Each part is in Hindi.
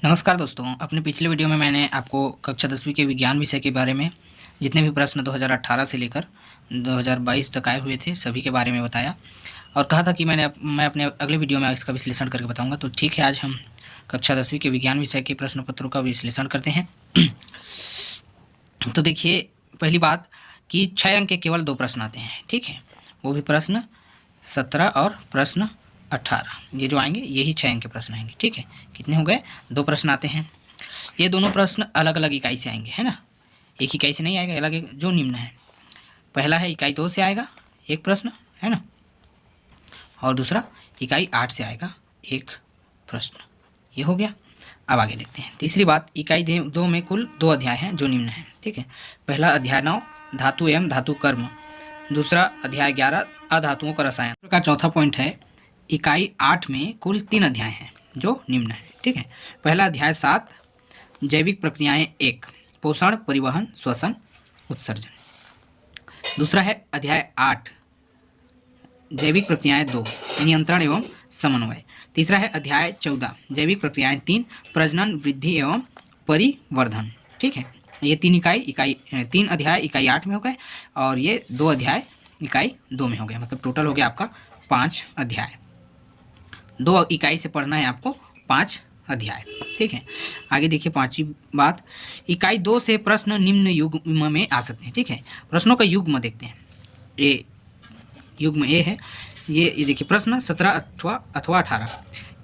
नमस्कार दोस्तों, अपने पिछले वीडियो में मैंने आपको कक्षा 10वीं के विज्ञान विषय के बारे में जितने भी प्रश्न 2018 से लेकर 2022 तक आए हुए थे सभी के बारे में बताया और कहा था कि मैं अपने अगले वीडियो में इसका विश्लेषण करके बताऊंगा। तो ठीक है, आज हम कक्षा 10वीं के विज्ञान विषय के प्रश्न पत्रों का विश्लेषण करते हैं। तो देखिए, पहली बात कि 6 अंक के केवल 2 प्रश्न आते हैं, ठीक है, वो भी प्रश्न 17 और प्रश्न 18, ये जो आएंगे यही 6 अंक के प्रश्न आएंगे, ठीक है। कितने हो गए? 2 प्रश्न आते हैं। ये दोनों प्रश्न अलग अलग इकाई से आएंगे, है ना, एक इकाई से नहीं आएगा, अलग एक जो निम्न है। पहला है इकाई 2 से आएगा एक प्रश्न, है ना, और दूसरा इकाई 8 से आएगा एक प्रश्न। ये हो गया। अब आगे देखते हैं। तीसरी बात, इकाई 2 में कुल 2 अध्याय हैं जो निम्न हैं, ठीक है। पहला अध्याय 9 धातु एवं धातु कर्म, दूसरा अध्याय 11 अधातुओं का रसायन का। चौथा पॉइंट है, इकाई 8 में कुल 3 अध्याय हैं जो निम्न है, ठीक है। पहला अध्याय 7 जैविक प्रक्रियाएं 1 पोषण, परिवहन, श्वसन, उत्सर्जन। दूसरा है अध्याय 8 जैविक प्रक्रियाएं 2 नियंत्रण एवं समन्वय। तीसरा है अध्याय 14 जैविक प्रक्रियाएं 3 प्रजनन, वृद्धि एवं परिवर्धन, ठीक है। ये 3 अध्याय इकाई 8 में हो गए और ये 2 अध्याय इकाई 2 में हो गया। मतलब टोटल हो गया आपका 5 अध्याय। 2 इकाई से पढ़ना है आपको 5 अध्याय, ठीक है। आगे देखिए, 5वीं बात, इकाई 2 से प्रश्न निम्न युग्म में आ सकते हैं, ठीक है। प्रश्नों का युग्म देखते हैं। ए युग्म ए है, ये देखिए प्रश्न 17 अथवा 18।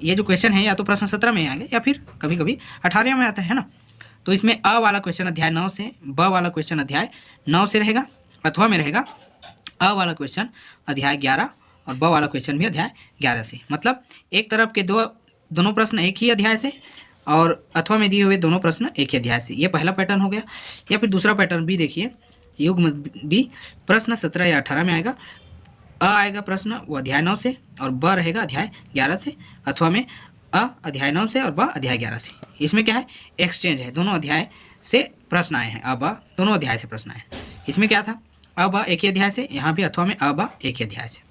ये जो क्वेश्चन है या तो प्रश्न 17 में आएंगे या फिर कभी कभी 18 में आता है ना। तो इसमें अ वाला क्वेश्चन अध्याय 9 से, ब वाला क्वेश्चन अध्याय 9 से रहेगा, अथवा में रहेगा अ वाला क्वेश्चन अध्याय 11 और ब वाला क्वेश्चन भी अध्याय 11 से। मतलब एक तरफ के दोनों प्रश्न एक ही अध्याय से और अथवा में दिए हुए दोनों प्रश्न एक ही अध्याय से। ये पहला पैटर्न हो गया। या फिर दूसरा पैटर्न भी देखिए, युग्म बी प्रश्न 17 या 18 में आएगा, अ आएगा प्रश्न वो अध्याय 9 से और ब रहेगा अध्याय 11 से, अथवा में अ अध्याय 9 से और ब अध्याय 11 से। इसमें क्या है, एक्सचेंज है, दोनों अध्याय से प्रश्न आए हैं, अ ब दोनों अध्याय से प्रश्न आए हैं। इसमें क्या था, अ ब एक ही अध्याय से, यहाँ भी अथवा में अ ब एक ही अध्याय से।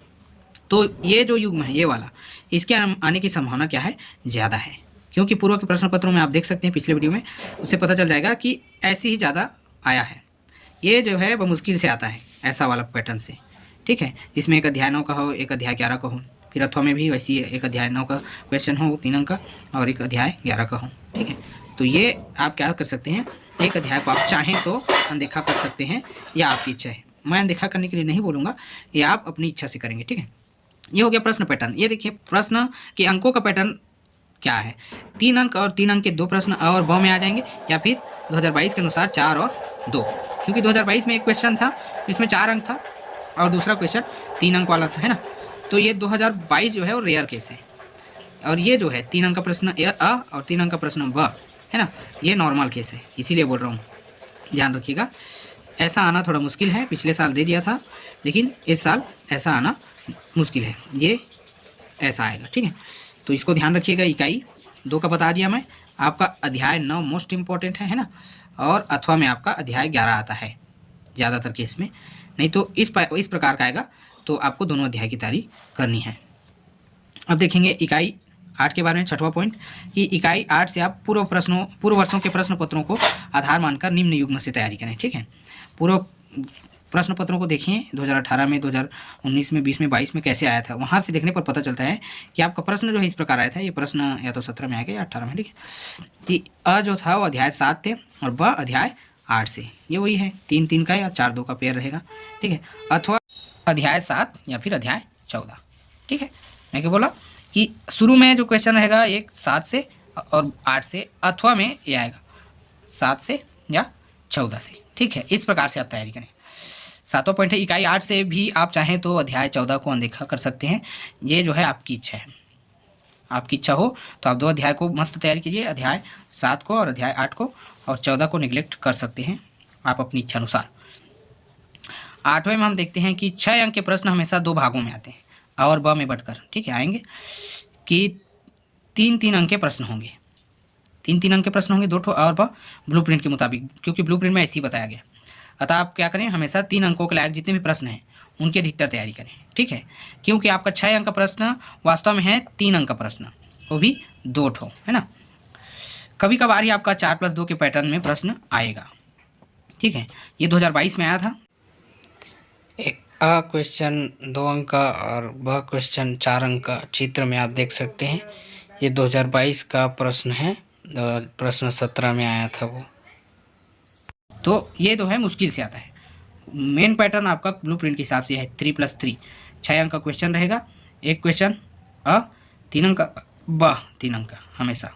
तो ये जो युग्म है ये वाला, इसके आने की संभावना क्या है, ज़्यादा है, क्योंकि पूर्व के प्रश्न पत्रों में आप देख सकते हैं पिछले वीडियो में, उससे पता चल जाएगा कि ऐसी ही ज़्यादा आया है। ये जो है वह मुश्किल से आता है ऐसा वाला पैटर्न से, ठीक है, जिसमें एक अध्याय 9 का हो, एक अध्याय 11 का हो, फिर अथवा में भी वैसी एक अध्याय 9 का क्वेश्चन हो 3 अंक का और एक अध्याय 11 का हो, ठीक है। तो ये आप क्या कर सकते हैं, एक अध्याय को आप चाहें तो अनदेखा कर सकते हैं, या आपकी इच्छा है। मैं अनदेखा करने के लिए नहीं बोलूँगा, ये आप अपनी इच्छा से करेंगे, ठीक है। ये हो गया प्रश्न पैटर्न। ये देखिए प्रश्न के अंकों का पैटर्न क्या है, 3 अंक और 3 अंक के 2 प्रश्न अ और ब में आ जाएंगे, या फिर 2022 के अनुसार 4 और 2, क्योंकि 2022 में एक क्वेश्चन था इसमें 4 अंक था और दूसरा क्वेश्चन 3 अंक वाला था, है ना। तो ये 2022 जो है वो रेयर केस है, और ये जो है 3 अंक का प्रश्न अ और 3 अंक का प्रश्न ब, है ना, ये नॉर्मल केस है, इसीलिए बोल रहा हूँ, ध्यान रखिएगा। ऐसा आना थोड़ा मुश्किल है, पिछले साल दे दिया था लेकिन इस साल ऐसा आना मुश्किल है, ये ऐसा आएगा, ठीक है। तो इसको ध्यान रखिएगा। इकाई 2 का बता दिया मैं, आपका अध्याय 9 मोस्ट इम्पॉर्टेंट है ना, और अथवा में आपका अध्याय 11 आता है ज़्यादातर केस में, नहीं तो इस प्रकार का आएगा तो आपको दोनों अध्याय की तैयारी करनी है। अब देखेंगे इकाई 8 के बारे में, 6वां पॉइंट, कि इकाई 8 से आप पूर्व वर्षों के प्रश्न पत्रों को आधार मानकर निम्न युग्म से तैयारी करें, ठीक है। पूर्व प्रश्न पत्रों को देखिए, 2018 में, 2019 में, 20 में, 22 में कैसे आया था, वहाँ से देखने पर पता चलता है कि आपका प्रश्न जो है इस प्रकार आया था। ये प्रश्न या तो 17 में आ गया या 18 में, ठीक है, कि अ जो था वो अध्याय 7 थे और ब अध्याय 8 से। ये वही है, 3-3 का या 4-2 का पेयर रहेगा, ठीक है, अथवा अध्याय 7 या फिर अध्याय 14, ठीक है। मैं क्या बोला कि शुरू में जो क्वेश्चन रहेगा एक 7 से और 8 से, अथवा में ये आएगा 7 से या 14 से, ठीक है। इस प्रकार से आप तैयारी करें। 7वां पॉइंट है, इकाई 8 से भी आप चाहें तो अध्याय 14 को अनदेखा कर सकते हैं। ये जो है आपकी इच्छा है, आपकी इच्छा हो तो आप 2 अध्याय को मस्त तैयारी कीजिए, अध्याय 7 को और अध्याय 8 को, और 14 को निगलेक्ट कर सकते हैं आप अपनी इच्छा अनुसार। 8वें में हम देखते हैं कि 6 अंक के प्रश्न हमेशा 2 भागों में आते हैं, अ और ब में बटकर, ठीक है, आएंगे कि 3-3 अंक के प्रश्न होंगे, 3-3 अंक के प्रश्न होंगे, 2 ठो अ और ब ब्लूप्रिंट के मुताबिक, क्योंकि ब्लूप्रिंट में ऐसे ही बताया गया। अतः आप क्या करें, हमेशा 3 अंकों के लायक जितने भी प्रश्न हैं उनकी अधिकतर तैयारी करें, ठीक है, क्योंकि आपका 6 अंक का प्रश्न वास्तव में है 3 अंक का प्रश्न, वो भी 2 ठो, है ना। कभी कभार ही आपका 4+2 के पैटर्न में प्रश्न आएगा, ठीक है। ये 2022 में आया था। एक अ क्वेश्चन 2 अंक का और ब क्वेश्चन 4 अंक का चित्र में आप देख सकते हैं। ये 2022 का प्रश्न है, प्रश्न 17 में आया था वो। तो ये तो है मुश्किल से आता है। मेन पैटर्न आपका ब्लूप्रिंट के हिसाब से है 3+3, 6 अंक का क्वेश्चन रहेगा। एक क्वेश्चन अ 3 अंक का, ब 3 अंक का हमेशा।